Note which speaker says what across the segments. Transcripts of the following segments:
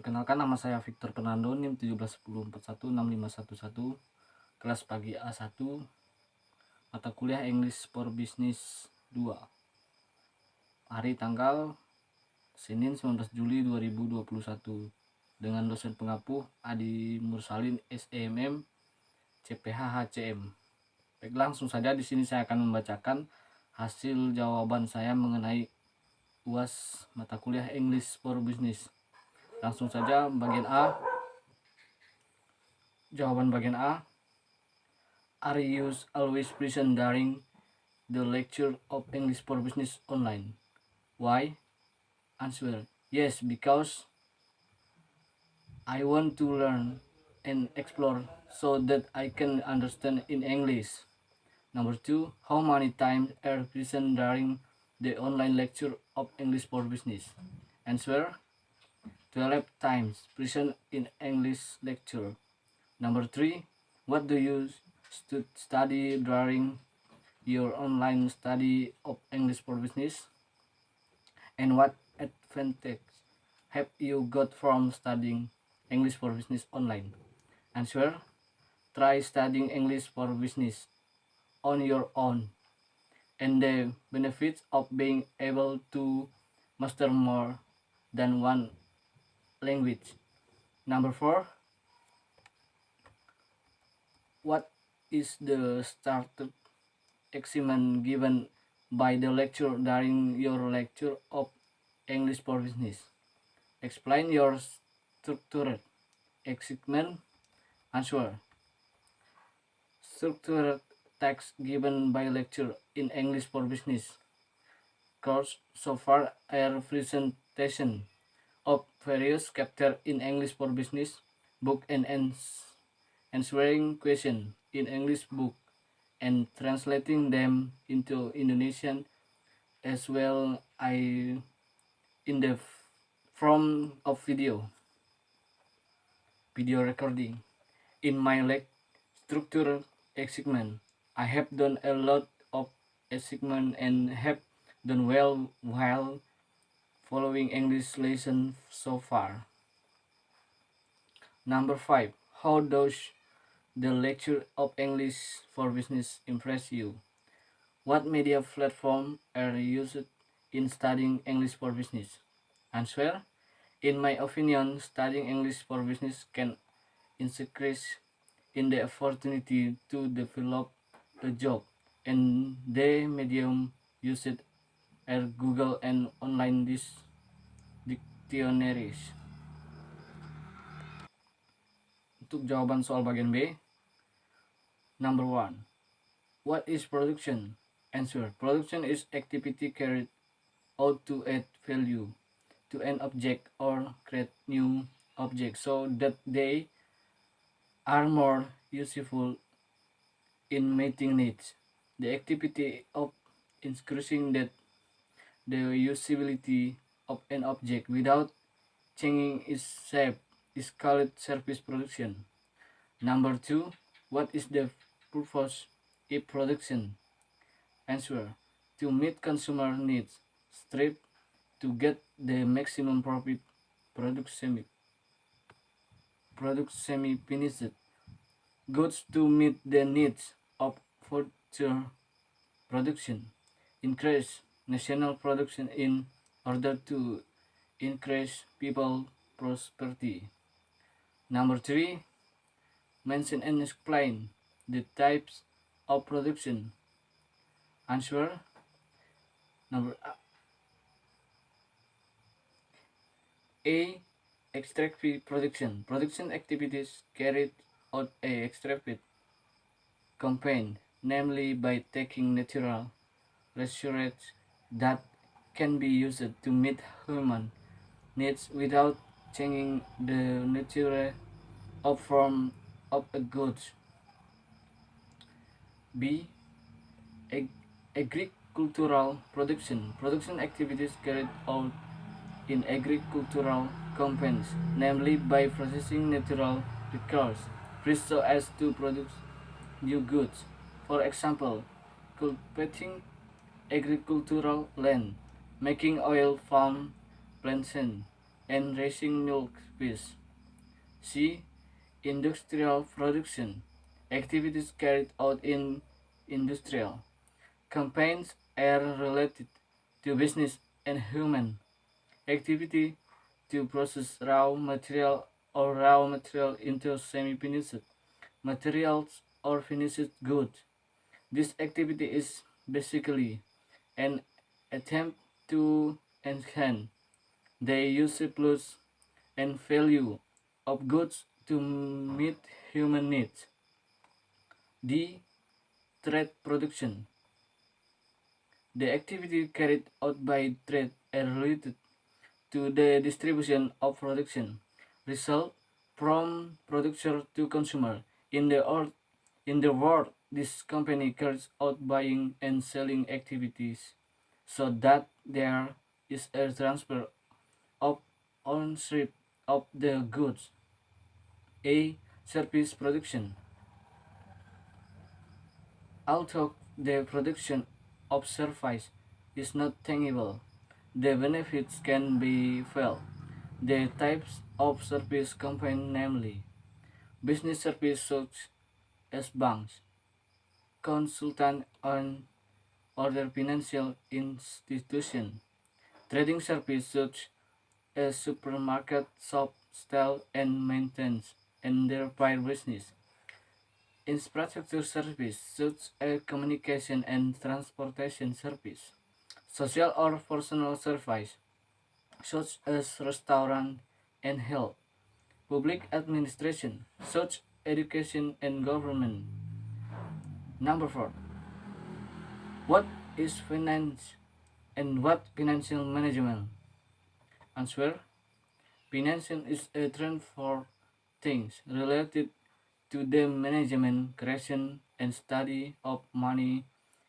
Speaker 1: Perkenalkan, nama saya Victor Pernando, NIM 1710416511, kelas pagi A1, mata kuliah English for Business 2. Hari tanggal Senin 19 Juli 2021 dengan dosen pengapuh Adi Mursalin SEMM CPH HCM. Baik, langsung saja di sini saya akan membacakan hasil jawaban saya mengenai UAS mata kuliah English for Business. Langsung saja bagian A. Jawaban bagian A. Are you always present during the lecture of English for Business online? Why? Answer: yes, because I want to learn and explore so that I can understand in English. Number 2. How many times are present during the online lecture of English for Business? Answer: 12 times present in English lecture. Number 3. What do you study during your online study of English for Business? And what advantage have you got from studying English for Business online? Answer: try studying English for Business on your own and the benefits of being able to master more than one language. Number 4. What is the starter assignment given by the lecturer during your lecture of English for Business? Explain your structured assignment. Answer: structured text given by lecture in English for Business course so far are presentation of various chapters in English for Business book and answering questions in English book and translating them into Indonesian as well in the form of video recording. In my structured assignment, I have done a lot of assignment and have done well while following English lesson so far. Number 5. How does the lecture of English for Business impress you? What media platform are used in studying English for Business? Answer: in my opinion, studying English for Business can increase in the opportunity to develop a job, and the medium used are Google and online dictionaries. Untuk jawaban soal bagian B. Number 1. What is production? Answer: production is activity carried out to add value to an object or create new objects so that they are more useful in meeting needs. The activity of increasing the usability of an object without changing its shape is called service production. Number 2. What is the purpose of production? Answer: to meet consumer needs, strive to get the maximum profit, product semi-finished goods to meet the needs of future production, increase national production in order to increase people prosperity. Number 3. Mention and explain the types of production. Answer: number A. Extractive production. Production activities carried out a extractive campaign, namely by taking natural resources that can be used to meet human needs without changing the nature or form of a good. B. Agricultural production. Production activities carried out in agricultural campaigns, namely by processing natural resources so as to produce new goods. For example, cultivating agricultural land, making oil palm plantation, and raising milkfish. C. Industrial production. Activities carried out in industrial campaigns are related to business and human activity to process raw material or raw material into semi-finished materials or finished goods. This activity is basically an attempt to enhance the usefulness and value of goods to meet human needs. D. Trade production. The activity carried out by trade are related to the distribution of production result from producer to consumer. In the world, this company carries out buying and selling activities so that there is a transfer of ownership of the goods. A. Service production. Although the production of service is not tangible, the benefits can be felt. The types of service combine namely business service such as banks, consultant and other financial institution, trading service such as supermarket, shop, style and maintenance, and their prior business, infrastructure service such as communication and transportation service, social or personal service such as restaurant and health, public administration such education and government. Number 4. What is finance and what financial management? Answer. Financing is a term for things related to the management, creation, and study of money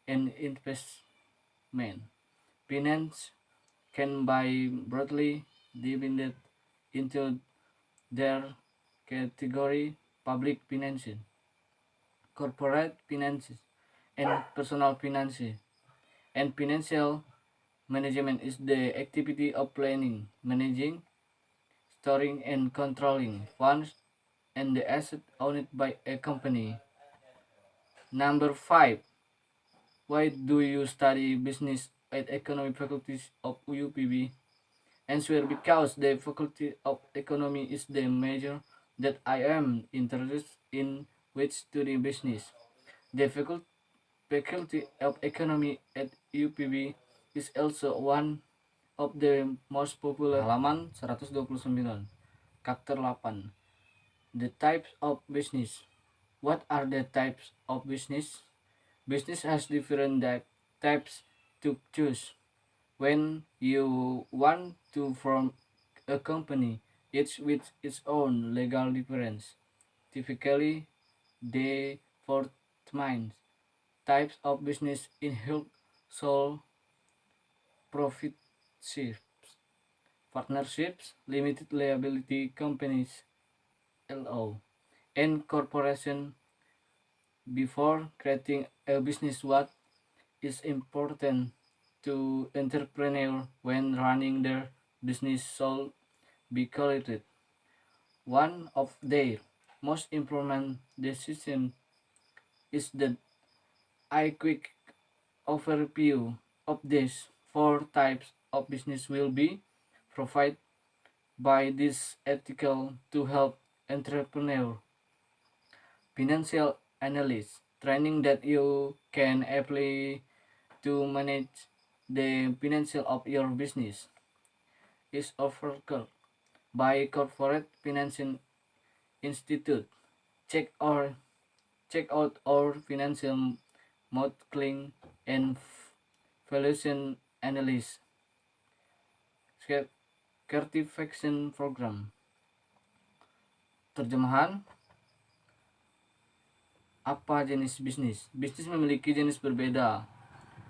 Speaker 1: and investment. Finance can be broadly divided into their category public finances, corporate finances, and personal finances. And financial management is the activity of planning, managing, storing, and controlling funds and the asset owned by a company. Number 5. Why do you study business at economic faculties of UPB? Answer. Because the faculty of economy is the major that I am interested in which study business. The faculty of economy at UPB is also one of the most popular. Halaman 129. Chapter 8. The types of business. What are the types of business? Business has different types to choose. When you want to form a company, each with its own legal difference. Typically, the four main types of business include sole proprietorships, partnerships, limited liability companies (LO), and corporation. Before creating a business, what is important to entrepreneur when running their business should be calculated. One of their most important decisions is that a quick overview of these four types of business will be provided by this article to help entrepreneur. Financial analyst training that you can apply to manage the financial of your business is offered by Corporate Financial Institute. Check or check out our financial modeling and valuation analysis certification program. Terjemahan. Apa jenis bisnis? Bisnis memiliki jenis berbeda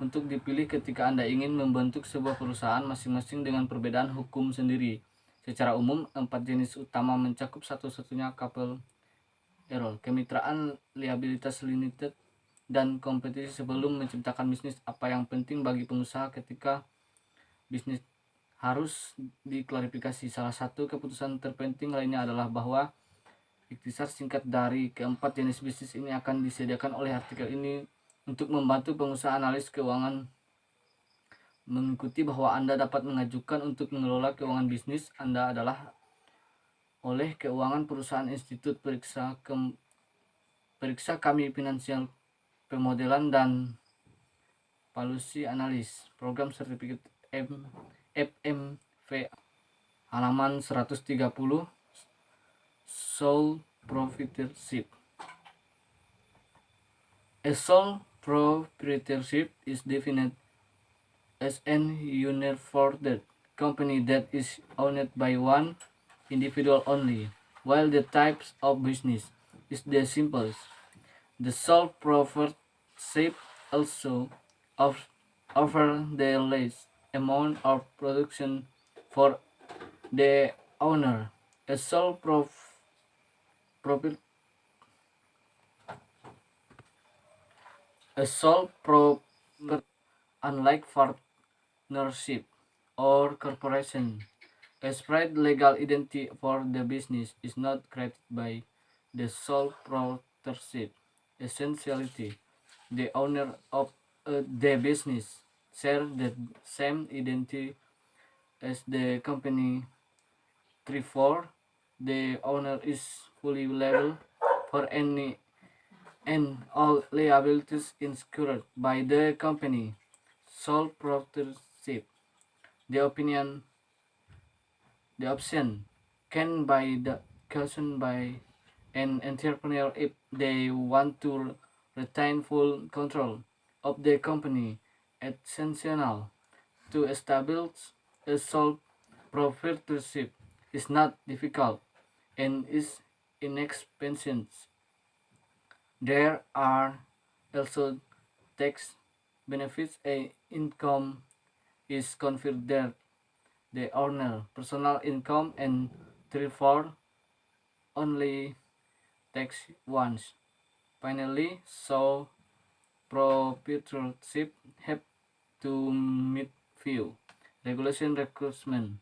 Speaker 1: untuk dipilih ketika Anda ingin membentuk sebuah perusahaan masing-masing dengan perbedaan hukum sendiri. Secara umum, 4 jenis utama mencakup satu-satunya couple error, kemitraan, liabilitas limited, dan kompetisi. Sebelum menciptakan bisnis, apa yang penting bagi pengusaha ketika bisnis harus diklarifikasi. Salah satu keputusan terpenting lainnya adalah bahwa ikhtisar singkat dari keempat jenis bisnis ini akan disediakan oleh artikel ini untuk membantu pengusaha analis keuangan mengikuti bahwa Anda dapat mengajukan untuk mengelola keuangan bisnis Anda adalah oleh keuangan perusahaan institut periksa kami finansial pemodelan dan valuasi analis program sertifikat FMV halaman 130 sole proprietorship. A sole proprietorship is defined as an uniformed company that is owned by one individual only, while the types of business is the simplest. The sole proprietorship also offer the least amount of production for the owner. A sole proprietorship A sole proprietorship, unlike partnership or corporation, a separate legal identity for the business is not created by the sole proprietorship. Essentially, the owner of the business share the same identity as the company. Therefore, the owner is fully liable for any and all liabilities incurred by the company. Sole proprietorship. The opinion, the option can be chosen by an entrepreneur if they want to retain full control of the company. Essential to establish a sole proprietorship is not difficult and is inexpensive. There are also tax benefits. A income is considered the owner personal income and therefore only tax once. Finally, so proprietorship have to meet few regulation requirements.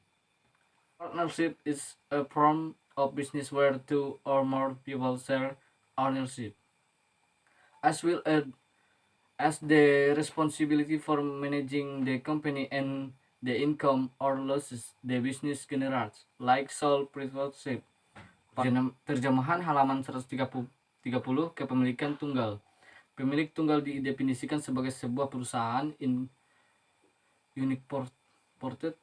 Speaker 1: Partnership is a form of business where two or more people share ownership, as well as the responsibility for managing the company and the income or losses the business generates, like sole proprietorship. Terjemahan halaman 130 kepemilikan tunggal. Pemilik tunggal didefinisikan sebagai sebuah perusahaan incorporated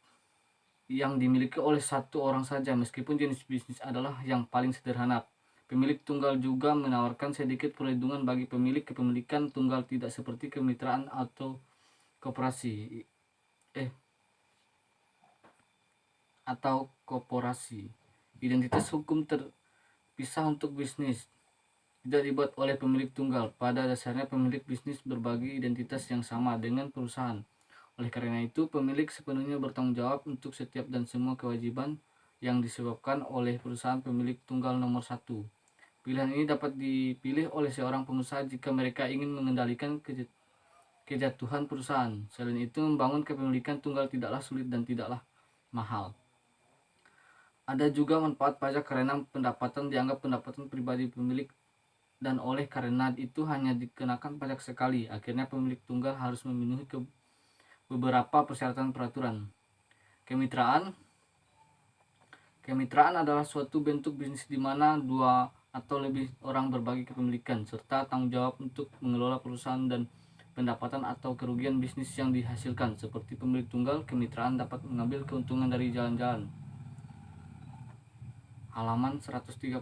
Speaker 1: yang dimiliki oleh satu orang saja, meskipun jenis bisnis adalah yang paling sederhana. Pemilik tunggal juga menawarkan sedikit perlindungan bagi pemilik kepemilikan tunggal, tidak seperti kemitraan atau koperasi Identitas hukum terpisah untuk bisnis tidak dibuat oleh pemilik tunggal. Pada dasarnya pemilik bisnis berbagi identitas yang sama dengan perusahaan. Oleh karena itu, pemilik sepenuhnya bertanggung jawab untuk setiap dan semua kewajiban yang disebabkan oleh perusahaan pemilik tunggal nomor 1. Pilihan ini dapat dipilih oleh seorang pengusaha jika mereka ingin mengendalikan kejatuhan perusahaan. Selain itu, membangun kepemilikan tunggal tidaklah sulit dan tidaklah mahal. Ada juga manfaat pajak karena pendapatan dianggap pendapatan pribadi pemilik dan oleh karena itu hanya dikenakan pajak sekali. Akhirnya pemilik tunggal harus memenuhi beberapa persyaratan peraturan. Kemitraan adalah suatu bentuk bisnis di mana dua atau lebih orang berbagi kepemilikan serta tanggung jawab untuk mengelola perusahaan dan pendapatan atau kerugian bisnis yang dihasilkan. Seperti pemilik tunggal, kemitraan dapat mengambil keuntungan dari jalan-jalan. Halaman 131.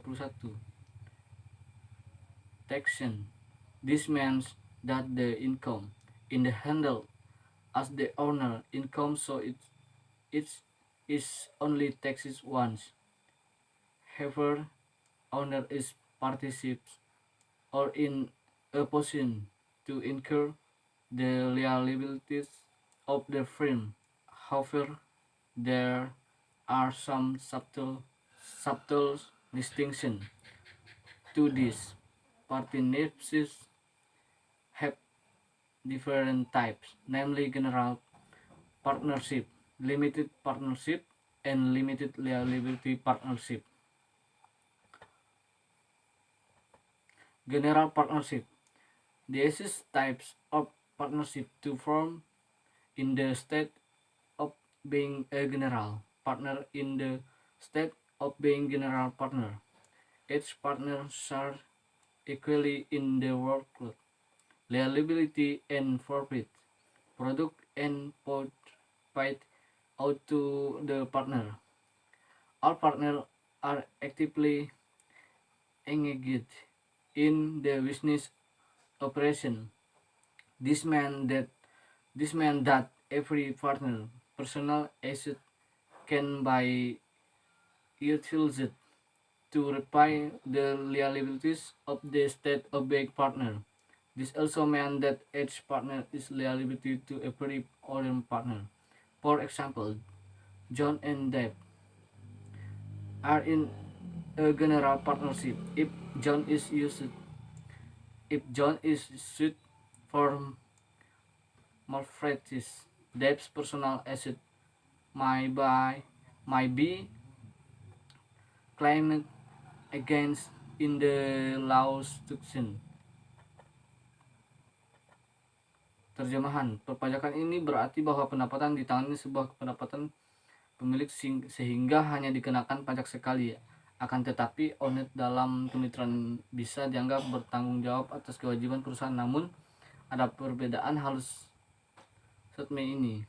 Speaker 1: Taxation. This means that the income in the handle as the owner income, so it is only taxes once. However, owner is participates or in a position to incur the liabilities of the firm. However, there are some subtle distinction to this. Partnerships have different types, namely general partnership, limited partnership, and limited liability partnership. General partnership. The exist types of partnership to form in the state of being a general partner in the state of being general partner. Each partner shares equally in the workload, liability and profit, product and paid out to the partner. All partners are actively engaged in the business operation. This means that every partner personal asset can be utilized to repay the liabilities of the state of being partner. This also means that each partner is liability to every other partner. For example, John and Deb are in a general partnership. If John is sued for malpractice, Deb's personal asset might be claimed against in the lawsuit. Terjemahan, perpajakan ini berarti bahwa pendapatan ditangani sebuah pendapatan pemilik sehingga hanya dikenakan pajak sekali. Akan tetapi, owner dalam kemitraan bisa dianggap bertanggung jawab atas kewajiban perusahaan. Namun, ada perbedaan halus statement ini.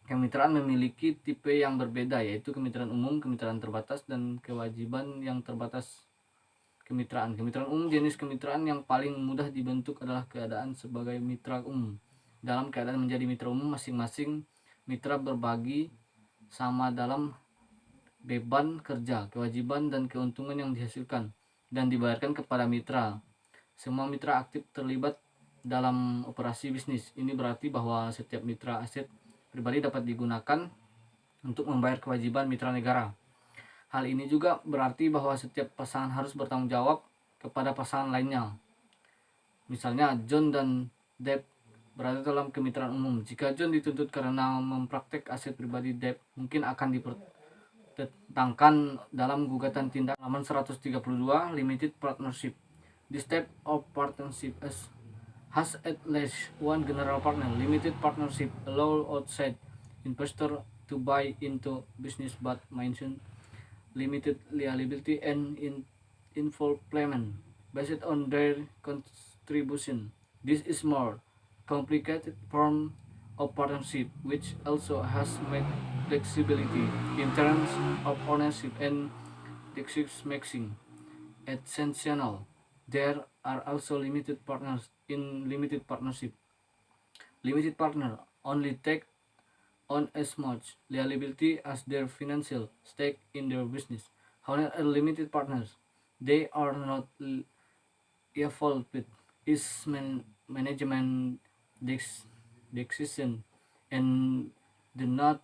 Speaker 1: Kemitraan memiliki tipe yang berbeda, yaitu kemitraan umum, kemitraan terbatas, dan kewajiban yang terbatas. Kemitraan umum. Jenis kemitraan yang paling mudah dibentuk adalah keadaan sebagai mitra umum. Dalam keadaan menjadi mitra umum, masing-masing mitra berbagi sama dalam beban kerja, kewajiban, dan keuntungan yang dihasilkan dan dibayarkan kepada mitra. Semua mitra aktif terlibat dalam operasi bisnis. Ini berarti bahwa setiap mitra aset pribadi dapat digunakan untuk membayar kewajiban mitra negara. Hal ini juga berarti bahwa setiap pasangan harus bertanggung jawab kepada pasangan lainnya. Misalnya, John dan Deb berada dalam kemitraan umum. Jika John dituntut karena mempraktek aset pribadi Deb, mungkin akan dipertentangkan dalam gugatan tindak halaman 132 limited partnership. This type of partnership has at least one general partner. Limited partnership allow outside investor to buy into business but mention limited liability and involvement based on their contribution. This is more complicated form of partnership, which also has made flexibility in terms of ownership and decision-making essential. There are also limited partners in limited partnership. Limited partner only take on as much liability as their financial stake in their business. However, limited partners, they are not involved with its management decision and do not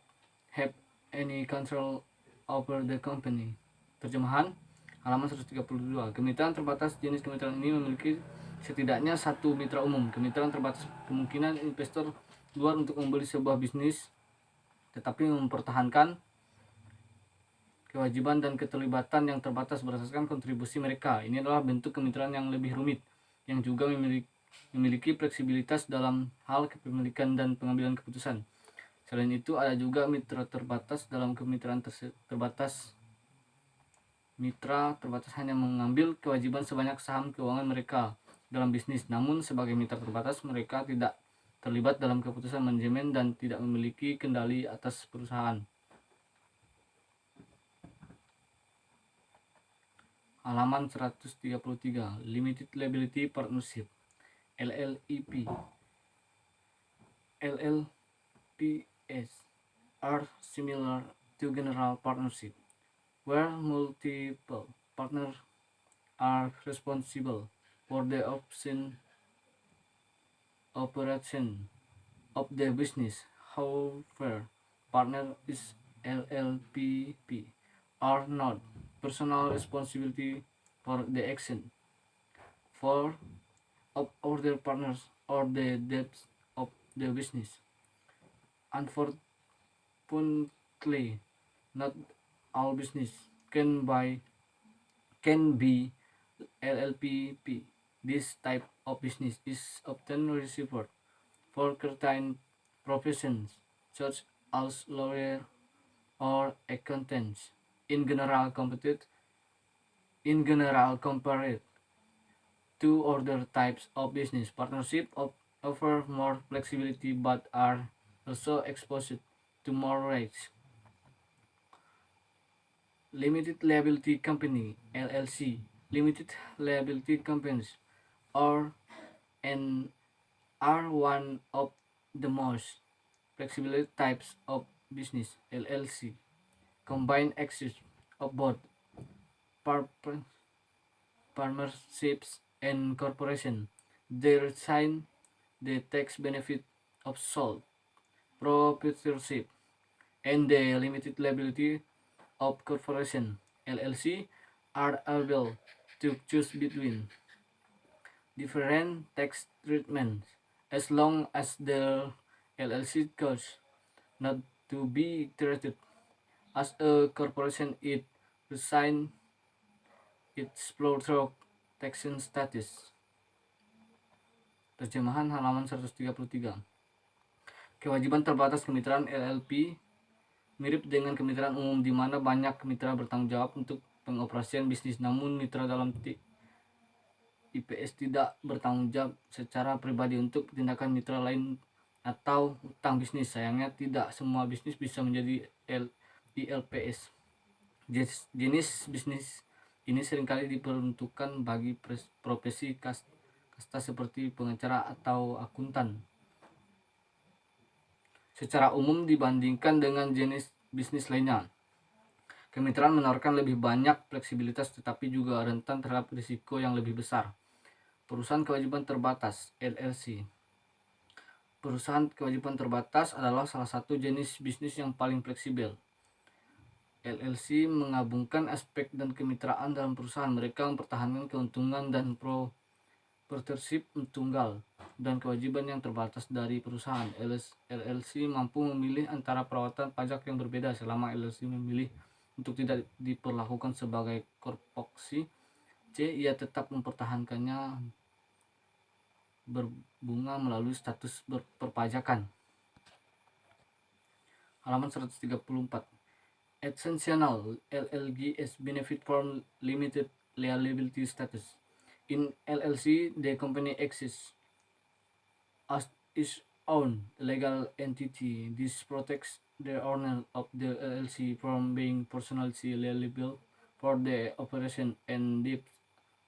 Speaker 1: have any control over the company. Terjemahan, halaman 132. Kemitraan terbatas. Jenis kemitraan ini memiliki setidaknya satu mitra umum. Kemitraan terbatas kemungkinan investor luar untuk membeli sebuah bisnis tetapi mempertahankan kewajiban dan keterlibatan yang terbatas berdasarkan kontribusi mereka. Ini adalah bentuk kemitraan yang lebih rumit, yang juga memiliki fleksibilitas dalam hal kepemilikan dan pengambilan keputusan. Selain itu, ada juga mitra terbatas. Dalam kemitraan terbatas, mitra terbatas hanya mengambil kewajiban sebanyak saham keuangan mereka dalam bisnis. Namun, sebagai mitra terbatas, mereka tidak terlibat dalam keputusan manajemen dan tidak memiliki kendali atas perusahaan. Halaman 133. Limited Liability Partnership LLEP. LLPs are similar to general partnership, where multiple partners are responsible for the operation of the business. However, partner is LLPP are not personal responsibility for the action of other partners or the debts of the business. Consequently, not all business can be LLPP. This type of business is often reserved for certain professions such as lawyer or accountants. In general, compared to other types of business, partnership offer more flexibility but are also exposed to more risks. Limited liability company (LLC), limited liability companies, or and are one of the most flexible types of business. LLC combine access of both par- partnerships and corporation. They retain the tax benefit of sole proprietorship and the limited liability of corporation. LLC are able to choose between different tax treatments as long as the LLC chose not to be treated as a corporation. It resign its flow-through taxation status. Terjemahan halaman 133. Kewajiban terbatas kemitraan LLP mirip dengan kemitraan umum di mana banyak mitra bertanggung jawab untuk pengoperasian bisnis, namun mitra dalam IPS tidak bertanggung jawab secara pribadi untuk tindakan mitra lain atau utang bisnis. Sayangnya tidak semua bisnis bisa menjadi ILPS. Jenis bisnis ini seringkali diperuntukkan bagi profesi kasta seperti pengacara atau akuntan. Secara umum dibandingkan dengan jenis bisnis lainnya, kemitraan menawarkan lebih banyak fleksibilitas tetapi juga rentan terhadap risiko yang lebih besar. Perusahaan kewajiban terbatas (LLC). Perusahaan kewajiban terbatas adalah salah satu jenis bisnis yang paling fleksibel. LLC menggabungkan aspek dan kemitraan dalam perusahaan. Mereka mempertahankan keuntungan dan proprietorship tunggal dan kewajiban yang terbatas dari perusahaan. LLC mampu memilih antara perawatan pajak yang berbeda. Selama LLC memilih untuk tidak diperlakukan sebagai korporasi C, ia tetap mempertahankannya berbunga melalui status perpajakan. Halaman 134. Exceptional LLGs benefit from limited liability status. In LLC, the company exists as its own legal entity. This protects the owner of the LLC from being personally liable for the operation and debts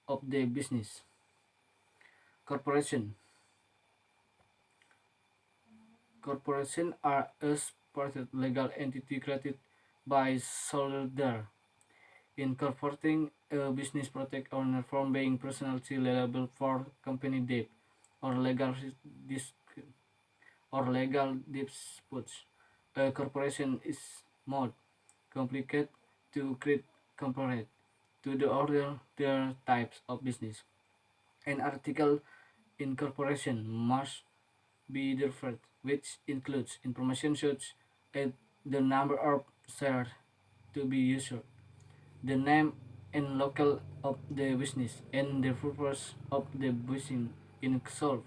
Speaker 1: of the business. Corporation are a separate legal entity created by shareholder. Incorporating a business protect owner from being personally liable for company debt or legal disputes. A corporation is more complicated to create compared to the other types of business. An article incorporation must be deferred, which includes information such as the number of shares to be used, the name and local of the business, and the purpose of the business in sole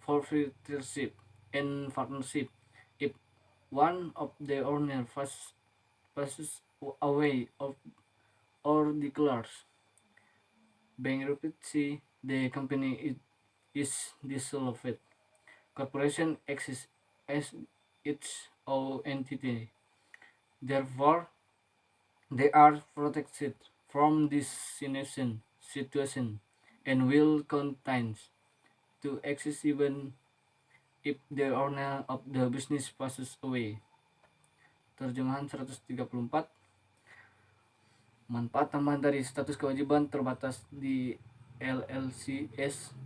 Speaker 1: proprietorship and partnership. If one of the owners passes away or declares bankruptcy, the company is dissolved. Corporation exists as its own entity. Therefore, they are protected from this situation and will continue to exist even if the owner of the business passes away. Terjemahan 134. Manfaat tambahan dari status kewajiban terbatas di LLCS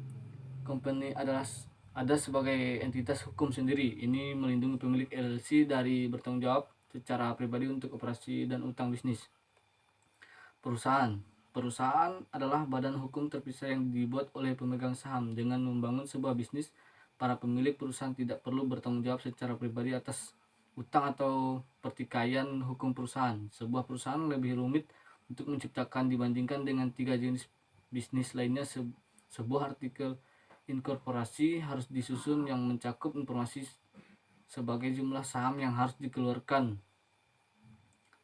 Speaker 1: company adalah ada sebagai entitas hukum sendiri. Ini melindungi pemilik LLC dari bertanggung jawab secara pribadi untuk operasi dan utang bisnis. Perusahaan adalah badan hukum terpisah yang dibuat oleh pemegang saham. Dengan membangun sebuah bisnis, para pemilik perusahaan tidak perlu bertanggung jawab secara pribadi atas Utang atau pertikaian hukum perusahaan. Sebuah perusahaan lebih rumit untuk menciptakan dibandingkan dengan 3 jenis bisnis lainnya. Sebuah artikel inkorporasi harus disusun yang mencakup informasi sebagai jumlah saham yang harus dikeluarkan,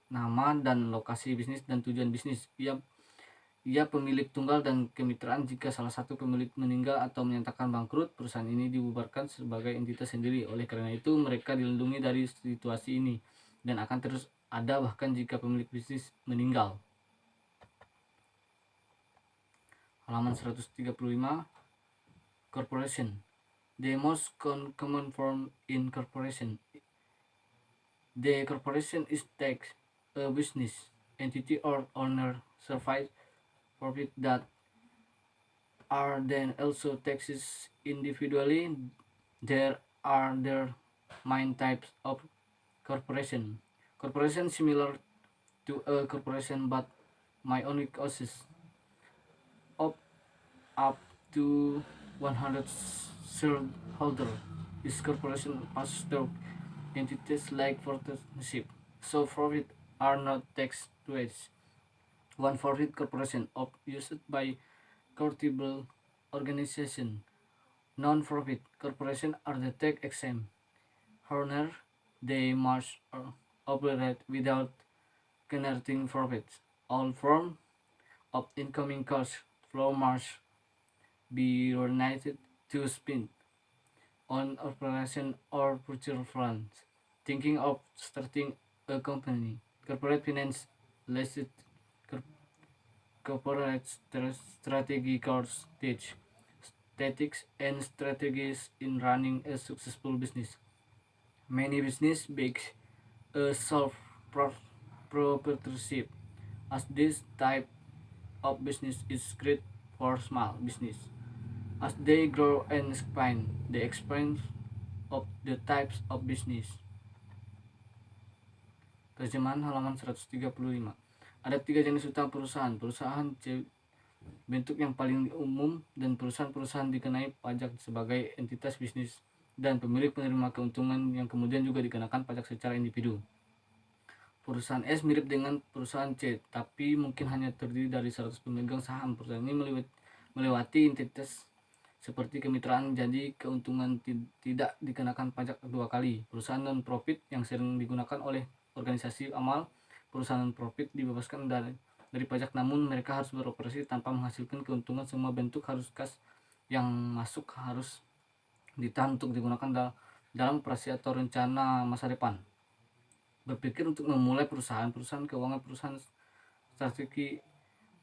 Speaker 1: nama dan lokasi bisnis dan tujuan bisnis. Ia pemilik tunggal dan kemitraan. Jika salah satu pemilik meninggal atau menyatakan bangkrut, perusahaan ini dibubarkan sebagai entitas sendiri. Oleh karena itu, mereka dilindungi dari situasi ini dan akan terus ada bahkan jika pemilik bisnis meninggal. Halaman 135, corporation. The most common form in corporation. The corporation is tax, a business entity or owner survives profit that are then also taxes individually. There are the main types of corporation. Corporation similar to a corporation but my only causes of up to 100 shareholder is corporation pastor entities like partnership. So profit are not taxed twice. One profit corporation of used by charitable organization. Non-profit corporations are the tax exempt. However, they must operate without generating profits. All forms of incoming cash flow must be related to spend on operation or future funds. Thinking of starting a company. Corporate finance listed corporate strategy course teach tactics and strategies in running a successful business. Many business base a self-proprietorship, as this type of business is great for small business. As they grow and expand, the expand of the types of business. Terjemahan halaman 135. Ada 3 jenis utang perusahaan. Perusahaan bentuk yang paling umum dan perusahaan-perusahaan dikenai pajak sebagai entitas bisnis dan pemilik penerima keuntungan yang kemudian juga dikenakan pajak secara individu. Perusahaan S mirip dengan perusahaan C, tapi mungkin hanya terdiri dari 100 pemegang saham. Perusahaan ini melewati entitas seperti kemitraan, jadi keuntungan tidak dikenakan pajak 2 kali. Perusahaan non-profit yang sering digunakan oleh organisasi amal. Perusahaan non-profit dibebaskan dari pajak, namun mereka harus beroperasi tanpa menghasilkan keuntungan. Semua bentuk harus kas yang masuk harus ditahan untuk digunakan dalam operasi atau rencana masa depan. Berpikir untuk memulai perusahaan keuangan, perusahaan strategi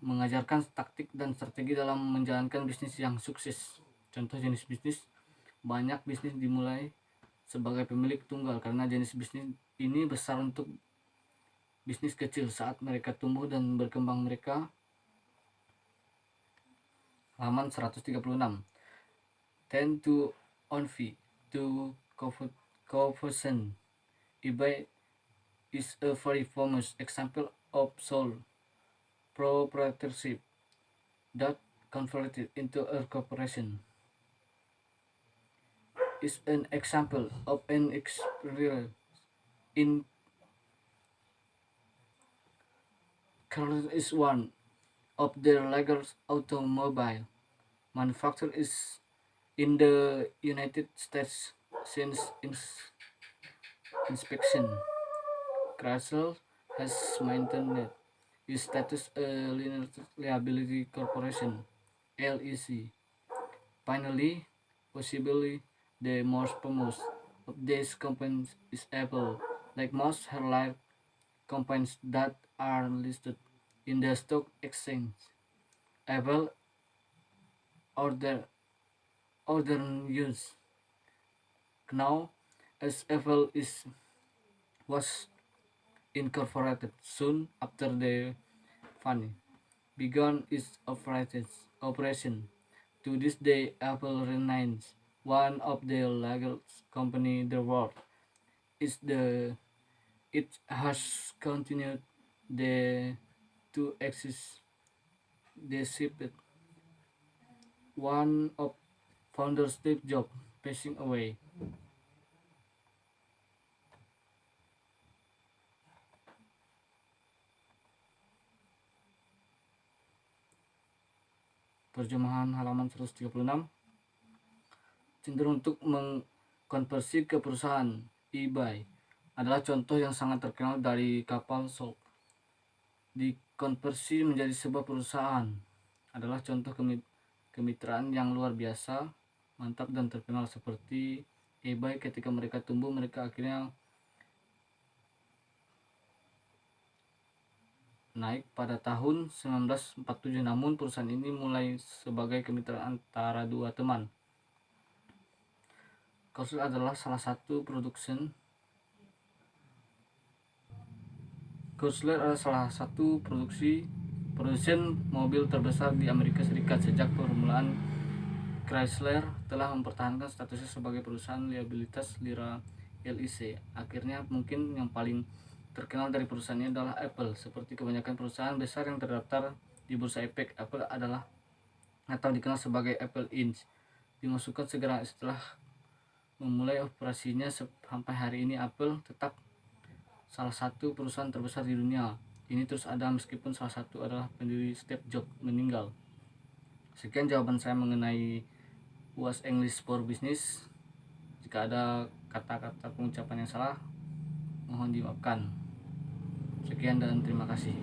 Speaker 1: mengajarkan taktik dan strategi dalam menjalankan bisnis yang sukses. Contoh jenis bisnis. Banyak bisnis dimulai sebagai pemilik tunggal karena jenis bisnis ini besar untuk bisnis kecil. Saat mereka tumbuh dan berkembang, mereka halaman 136 tend to own fee to conversion. eBay is a very famous example of sole proprietorship that converted into a corporation. Is an example of an experience in Carlos is one of the largest automobile manufacturers in the United States since inspection. Chrysler has maintained its status a limited liability corporation (LEC). Finally, possibly the most famous of these companies is Apple. Like most airline companies that are listed in the stock exchange, Apple order use now as Apple was incorporated soon after the fund began its operation. To this day, Apple remains one of the largest companies in the world. It has continued to exist despite one of founder Steve Jobs passing away. Terjemahan halaman 136. Cenderung untuk mengkonversi ke perusahaan. eBay adalah contoh yang sangat terkenal dari kapal SOAL. Dikonversi menjadi sebuah perusahaan adalah contoh kemitraan yang luar biasa, mantap dan terkenal. Seperti eBay, ketika mereka tumbuh, mereka akhirnya naik pada tahun 1947. Namun perusahaan ini mulai sebagai kemitraan antara dua teman. Chrysler adalah salah satu produsen mobil terbesar di Amerika Serikat. Sejak permulaan, Chrysler telah mempertahankan statusnya sebagai perusahaan liabilitas lira LIC. Akhirnya mungkin yang paling terkenal dari perusahaan ini adalah Apple. Seperti kebanyakan perusahaan besar yang terdaftar di Bursa Efek, Apple adalah atau dikenal sebagai Apple Inc. dimasukkan segera setelah memulai operasinya. Sampai hari ini Apple tetap salah satu perusahaan terbesar di dunia. Ini terus ada meskipun salah satu adalah pendiri Steve Jobs meninggal. Sekian jawaban saya mengenai UAS English for Business. Jika ada kata-kata pengucapan yang salah, mohon dimaafkan. Sekian dan terima kasih.